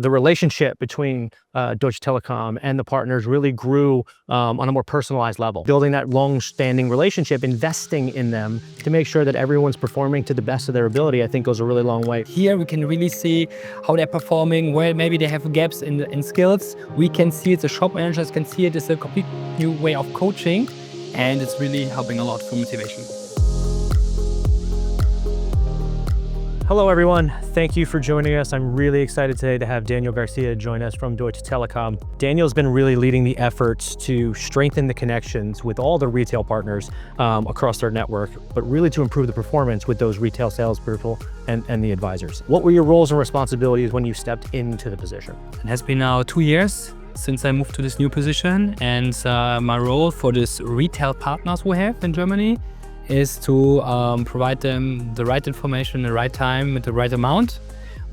the relationship between Deutsche Telekom and the partners really grew on a more personalized level. Building that long-standing relationship, investing in them to make sure that everyone's performing to the best of their ability, I think goes a really long way. Here we can really see how they're performing, where maybe they have gaps in skills. We can see it, the shop managers can see it. It's a complete new way of coaching, and it's really helping a lot for motivation. Hello everyone, thank you for joining us. I'm really excited today to have Daniel García join us from Deutsche Telekom. Daniel's been really leading the efforts to strengthen the connections with all the retail partners across their network, but really to improve the performance with those retail salespeople and the advisors. What were your roles and responsibilities when you stepped into the position? It has been now 2 years since I moved to this new position, and my role for this retail partners we have in Germany is to provide them the right information, the right time, with the right amount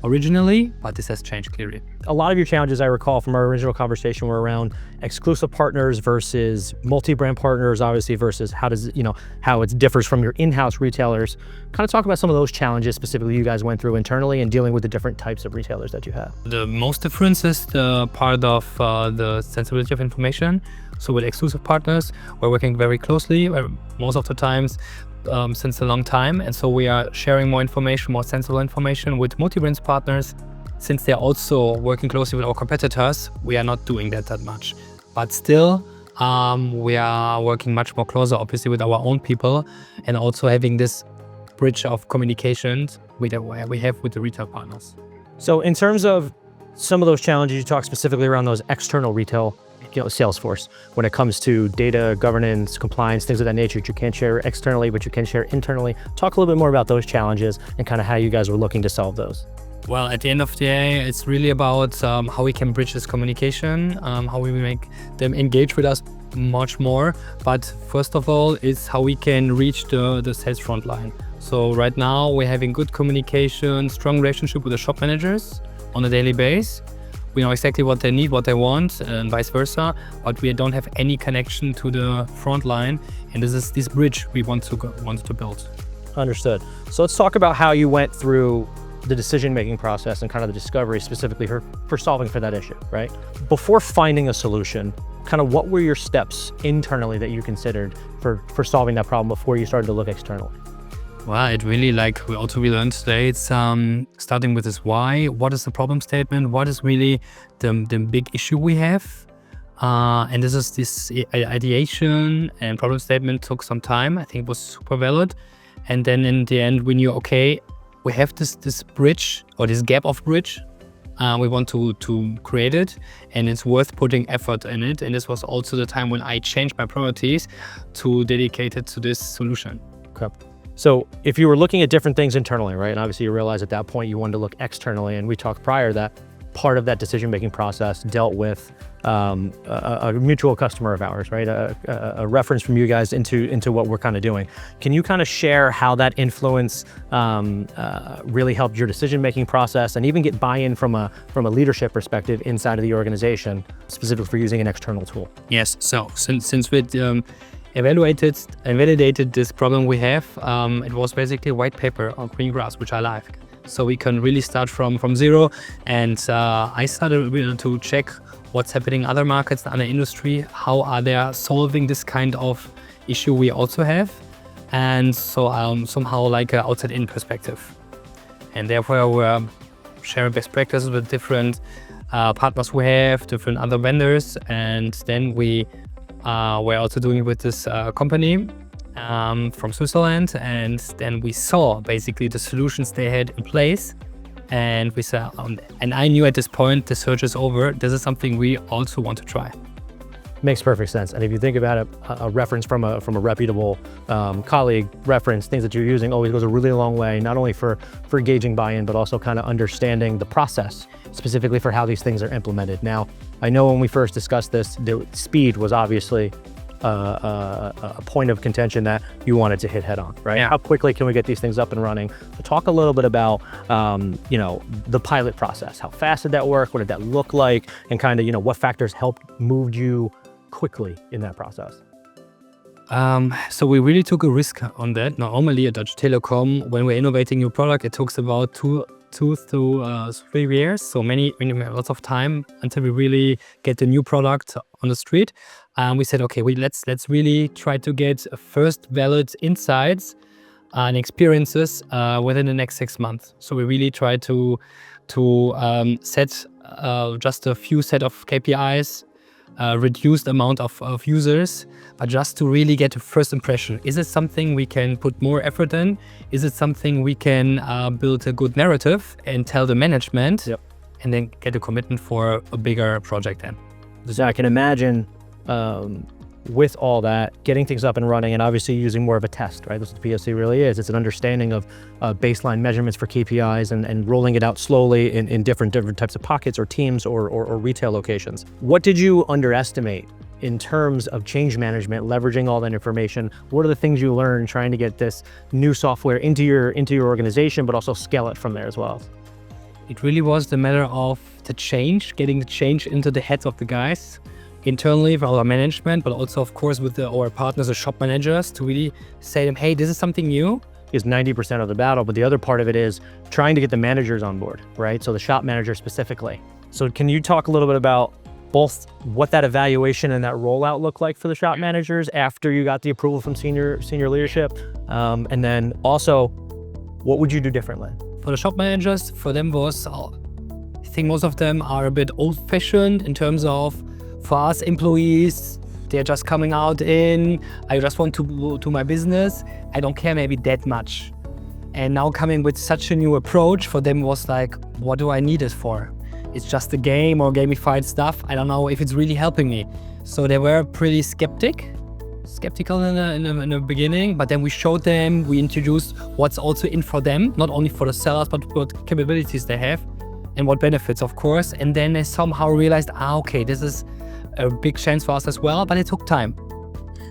originally, but this has changed clearly. A lot of your challenges I recall from our original conversation were around exclusive partners versus multi-brand partners, obviously, versus how it differs from your in-house retailers. Kind of talk about some of those challenges specifically you guys went through internally and dealing with the different types of retailers that you have. The most difference is the part of the sensibility of information. So with exclusive partners, we're working very closely most of the times since a long time. And so we are sharing more information, more sensible information with multi-brand partners. Since they're also working closely with our competitors, we are not doing that much. But still, we are working much more closer, obviously, with our own people, and also having this bridge of communications we have with the retail partners. So in terms of some of those challenges, you talk specifically around those external retail Salesforce, when it comes to data, governance, compliance, things of that nature that you can't share externally, but you can share internally. Talk a little bit more about those challenges and kind of how you guys were looking to solve those. Well, at the end of the day, it's really about how we can bridge this communication, how we make them engage with us much more. But first of all, it's how we can reach the sales front line. So right now, we're having good communication, strong relationship with the shop managers on a daily basis. We know exactly what they need, what they want, and vice versa, but we don't have any connection to the front line, and this is this bridge we want to build. Understood. So let's talk about how you went through the decision-making process and kind of the discovery specifically for solving for that issue, right? Before finding a solution, kind of what were your steps internally that you considered for solving that problem before you started to look externally? Well, it really, like we learned today, it's starting with this why. What is the problem statement? What is really the big issue we have? And this ideation and problem statement took some time. I think it was super valid. And then in the end, we knew, okay, we have this bridge or this gap of bridge. We want to create it, and it's worth putting effort in it. And this was also the time when I changed my priorities to dedicate it to this solution. Okay. So if you were looking at different things internally, right, and obviously you realized at that point you wanted to look externally, and we talked prior that part of that decision-making process dealt with a mutual customer of ours, right, a reference from you guys into what we're kind of doing. Can you kind of share how that influence really helped your decision-making process and even get buy-in from a leadership perspective inside of the organization, specifically for using an external tool? Yes, so since we evaluated and validated this problem we have, it was basically white paper on green grass, which I like. So we can really start from zero, and I started to check what's happening in other markets, other industry, how are they solving this kind of issue we also have, and so somehow like an outside-in perspective. And therefore we're sharing best practices with different partners we have, different other vendors, and then we're also doing it with this company from Switzerland, and then we saw basically the solutions they had in place, and we saw, and I knew at this point the search is over. This is something we also want to try. Makes perfect sense. And if you think about it, a reference from a reputable colleague reference, things that you're using always goes a really long way, not only for gauging buy-in, but also kind of understanding the process specifically for how these things are implemented. Now, I know when we first discussed this, the speed was obviously a point of contention that you wanted to hit head on, right? Yeah. How quickly can we get these things up and running? So talk a little bit about, the pilot process. How fast did that work? What did that look like? And kind of, what factors helped moved you quickly in that process? So we really took a risk on that. Normally at Deutsche Telekom, when we're innovating new product, it takes about 2 2 to 3 years, so lots of time until we really get the new product on the street. We said, okay, let's really try to get first valid insights and experiences within the next 6 months. So we really try to set just a few set of KPIs, reduced amount of users, but just to really get a first impression. Is it something we can put more effort in? Is it something we can build a good narrative and tell the management, and then get a commitment for a bigger project then? So I can imagine with all that, getting things up and running, and obviously using more of a test, right? That's what the POC really is. It's an understanding of baseline measurements for KPIs and rolling it out slowly in different types of pockets or teams or retail locations. What did you underestimate in terms of change management, leveraging all that information? What are the things you learned trying to get this new software into your organization, but also scale it from there as well? It really was the matter of the change, getting the change into the heads of the guys, internally with our management, but also of course with our partners, the shop managers, to really say to them, hey, this is something new. Is 90% of the battle, but the other part of it is trying to get the managers on board, right? So the shop manager specifically. So can you talk a little bit about both what that evaluation and that rollout looked like for the shop managers after you got the approval from senior leadership? And then also, what would you do differently? For the shop managers, for them was, I think most of them are a bit old-fashioned in terms of, for us employees, they're just coming out in, I just want to go to my business, I don't care maybe that much. And now coming with such a new approach for them was like, what do I need it for? It's just a game or gamified stuff. I don't know if it's really helping me. So they were pretty skeptical in the beginning, but then we showed them, we introduced what's also in for them, not only for the sellers, but what capabilities they have and what benefits, of course. And then they somehow realized, okay, this is a big chance for us as well, but it took time.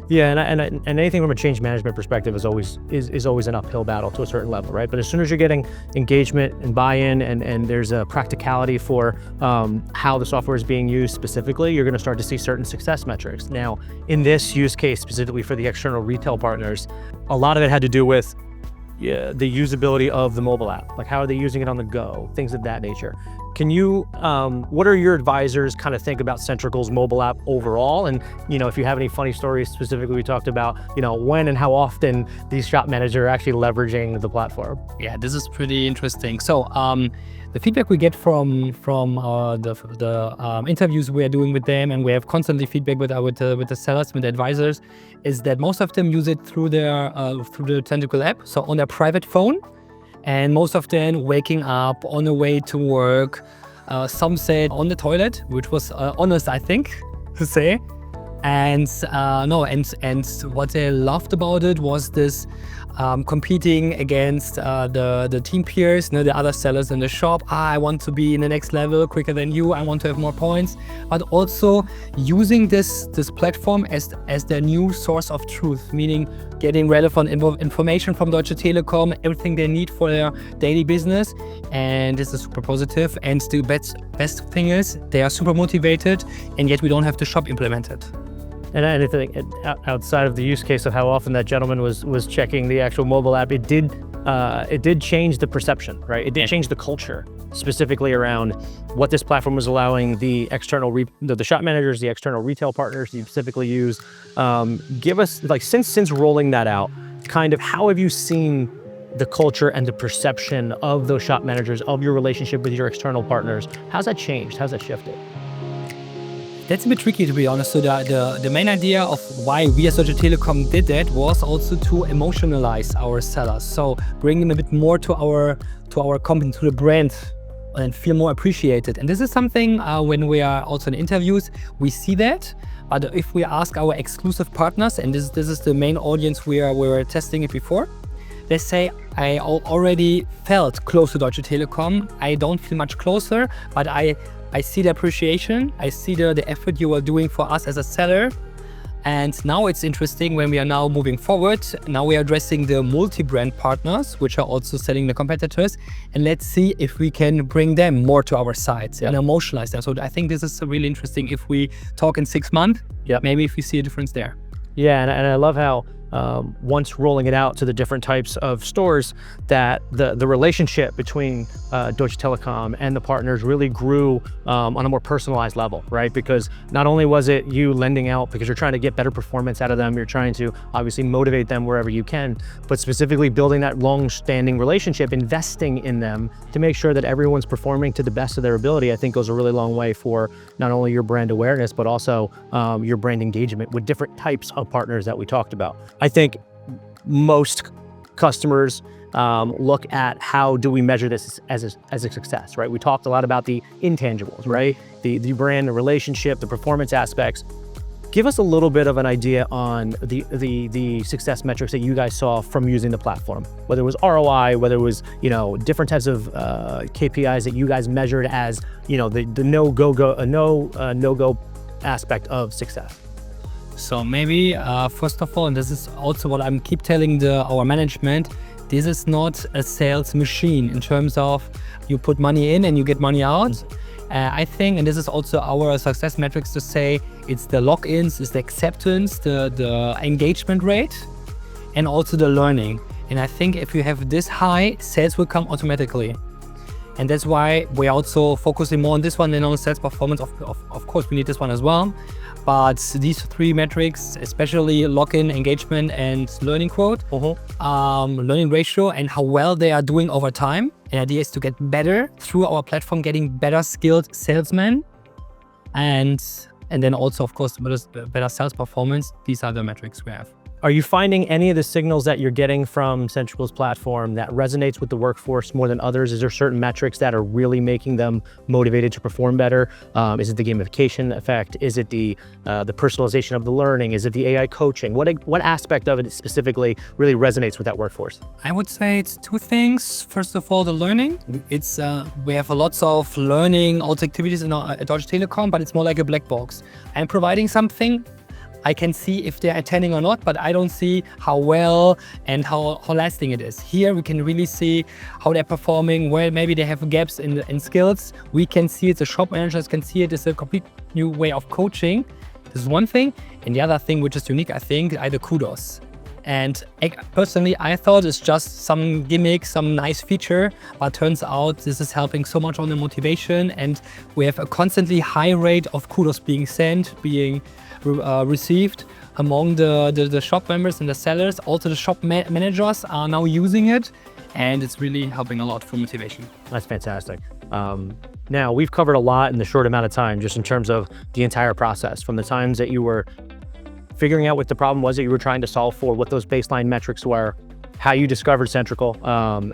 Yeah, and anything from a change management perspective is always an uphill battle to a certain level, right? But as soon as you're getting engagement and buy-in and there's a practicality for how the software is being used specifically, you're going to start to see certain success metrics. Now, in this use case, specifically for the external retail partners, a lot of it had to do with the usability of the mobile app, like how are they using it on the go, things of that nature. Can you, what are your advisors kind of think about Centrical's mobile app overall? And, if you have any funny stories specifically, we talked about, when and how often these shop managers are actually leveraging the platform. Yeah, this is pretty interesting. So the feedback we get from the interviews we are doing with them, and we have constantly feedback with the sellers, with the advisors, is that most of them use it through the Centrical app, so on their private phone. And most of them waking up on the way to work. Some said on the toilet, which was honest, I think, to say. And what they loved about it was this competing against the team peers, the other sellers in the shop. I want to be in the next level quicker than you. I want to have more points. But also using this platform as their new source of truth, meaning getting relevant information from Deutsche Telekom, everything they need for their daily business. And this is super positive. And the best thing is they are super motivated, and yet we don't have the shop implemented. And I think outside of the use case of how often that gentleman was checking the actual mobile app, it did change the perception, right? It did change the culture, specifically around what this platform was allowing the external, the shop managers, the external retail partners you specifically use. Give us, like, since rolling that out, kind of how have you seen the culture and the perception of those shop managers, of your relationship with your external partners? How's that changed? How's that shifted? That's a bit tricky, to be honest. So the main idea of why we as Deutsche Telekom did that was also to emotionalize our sellers. So bring them a bit more to our company, to the brand, and feel more appreciated. And this is something when we are also in interviews, we see that. But if we ask our exclusive partners, and this is the main audience we were testing it before, they say, I already felt close to Deutsche Telekom. I don't feel much closer, but I see the appreciation, I see the effort you are doing for us as a seller. And now it's interesting when we are now moving forward. Now we are addressing the multi-brand partners, which are also selling the competitors. And let's see if we can bring them more to our side and emotionalize them. So I think this is really interesting if we talk in 6 months, maybe if we see a difference there. Yeah, and I love how once rolling it out to the different types of stores, that the relationship between Deutsche Telekom and the partners really grew on a more personalized level, right? Because not only was it you lending out because you're trying to get better performance out of them, you're trying to obviously motivate them wherever you can, but specifically building that long-standing relationship, investing in them to make sure that everyone's performing to the best of their ability, I think goes a really long way for not only your brand awareness, but also your brand engagement with different types of partners that we talked about. I think most customers look at how do we measure this as a success, right? We talked a lot about the intangibles, right? The brand, the relationship, the performance aspects. Give us a little bit of an idea on the success metrics that you guys saw from using the platform, whether it was ROI, whether it was, different types of KPIs that you guys measured as, the no-go aspect of success. So maybe first of all, and this is also what I'm keep telling our management, this is not a sales machine in terms of you put money in and you get money out. I think, and this is also our success metrics to say, it's the logins, it's the acceptance, the engagement rate, and also the learning. And I think if you have this high, sales will come automatically. And that's why we're also focusing more on this one than on sales performance. Of course, we need this one as well. But these three metrics, especially login, engagement, and learning quote, learning ratio, and how well they are doing over time. The idea is to get better through our platform, getting better skilled salesmen, and then also, of course, better sales performance. These are the metrics we have. Are you finding any of the signals that you're getting from Centrical's platform that resonates with the workforce more than others? Is there certain metrics that are really making them motivated to perform better? Is it the gamification effect? Is it the personalization of the learning? Is it the AI coaching? What aspect of it specifically really resonates with that workforce? I would say it's two things. First of all, the learning. It's we have lots of learning, also activities at Deutsche Telekom, but it's more like a black box. I'm providing something. I can see if they're attending or not, but I don't see how well and how lasting it is. Here we can really see how they're performing, where maybe they have gaps in skills. We can see it, the shop managers can see it. It's a complete new way of coaching. This is one thing. And the other thing, which is unique, I think, are the kudos. And personally, I thought it's just some gimmick, some nice feature, but turns out this is helping so much on the motivation. And we have a constantly high rate of kudos being sent, being received among the shop members and the sellers. Also the shop managers are now using it, and it's really helping a lot for motivation. That's fantastic. Now, we've covered a lot in the short amount of time, just in terms of the entire process, from the times that you were figuring out what the problem was that you were trying to solve for, what those baseline metrics were, how you discovered Centrical,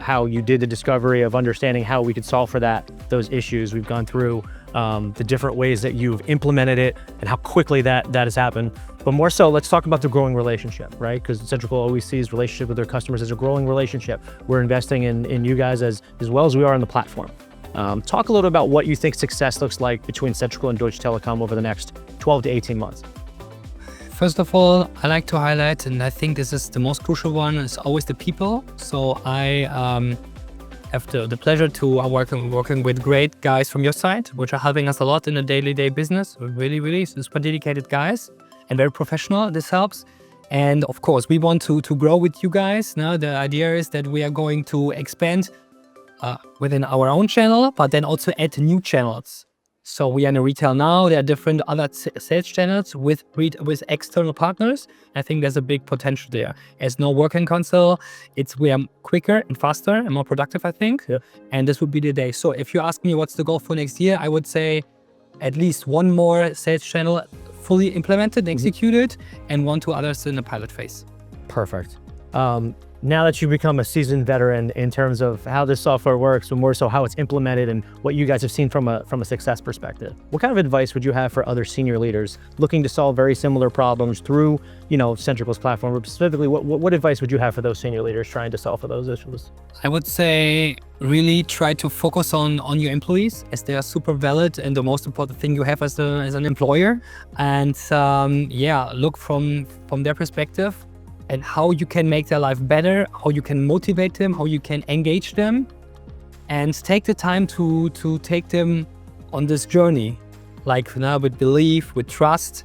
how you did the discovery of understanding how we could solve for those issues. We've gone through the different ways that you've implemented it and how quickly that has happened. But more so, let's talk about the growing relationship, right? Because Centrical always sees relationship with their customers as a growing relationship. We're investing in you guys as well as we are on the platform. Talk a little about what you think success looks like between Centrical and Deutsche Telekom over the next 12 to 18 months. First of all, I like to highlight, and I think this is the most crucial one, is always the people. So I have the pleasure to working with great guys from your side, which are helping us a lot in the day business. Really super dedicated guys and very professional. This helps. And of course, we want to grow with you guys. Now, the idea is that we are going to expand within our own channel, but then also add new channels. So we are in retail now. There are different other sales channels with external partners. I think there's a big potential there. As no working console, we are quicker and faster and more productive, I think. Yeah. And this would be the day. So if you ask me what's the goal for next year, I would say at least one more sales channel fully implemented and executed, and 1-2 others in the pilot phase. Perfect. Now that you've become a seasoned veteran in terms of how this software works, but more so how it's implemented and what you guys have seen from a success perspective, what kind of advice would you have for other senior leaders looking to solve very similar problems through, Centrical's platform? Or specifically, what advice would you have for those senior leaders trying to solve for those issues? I would say really try to focus on your employees, as they are super valid and the most important thing you have as an employer. And look from their perspective and how you can make their life better, how you can motivate them, how you can engage them, and take the time to take them on this journey, like with belief, with trust.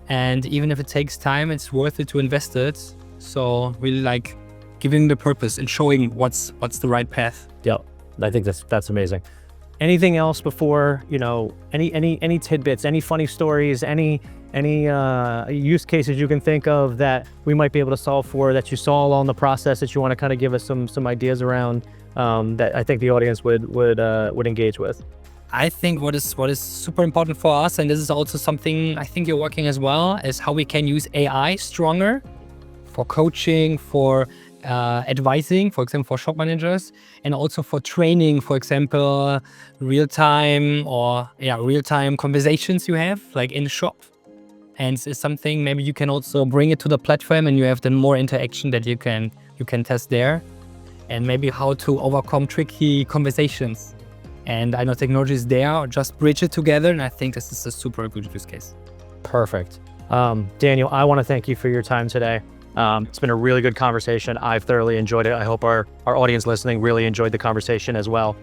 And even if it takes time, it's worth it to invest it. So really like giving the purpose and showing what's the right path. Yeah, I think that's amazing. Anything else before, any tidbits, any funny stories, any use cases you can think of that we might be able to solve for, that you saw along the process that you want to kind of give us some ideas around, that I think the audience would engage with? I think what is super important for us, and this is also something I think you're working as well, is how we can use AI stronger for coaching, for advising, for example, for shop managers, and also for training, for example, real-time conversations you have like in the shop. And it's something maybe you can also bring it to the platform, and you have then more interaction that you can test there, and maybe how to overcome tricky conversations. And I know technology is there, or just bridge it together, and I think this is a super good use case. Perfect. Daniel, I want to thank you for your time today. It's been a really good conversation. I've thoroughly enjoyed it. I hope our audience listening really enjoyed the conversation as well.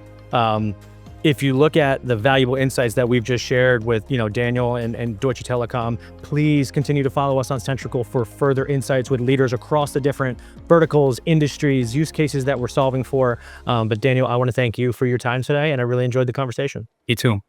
If you look at the valuable insights that we've just shared with Daniel and Deutsche Telekom, please continue to follow us on Centrical for further insights with leaders across the different verticals, industries, use cases that we're solving for. But Daniel, I want to thank you for your time today, and I really enjoyed the conversation. Me too.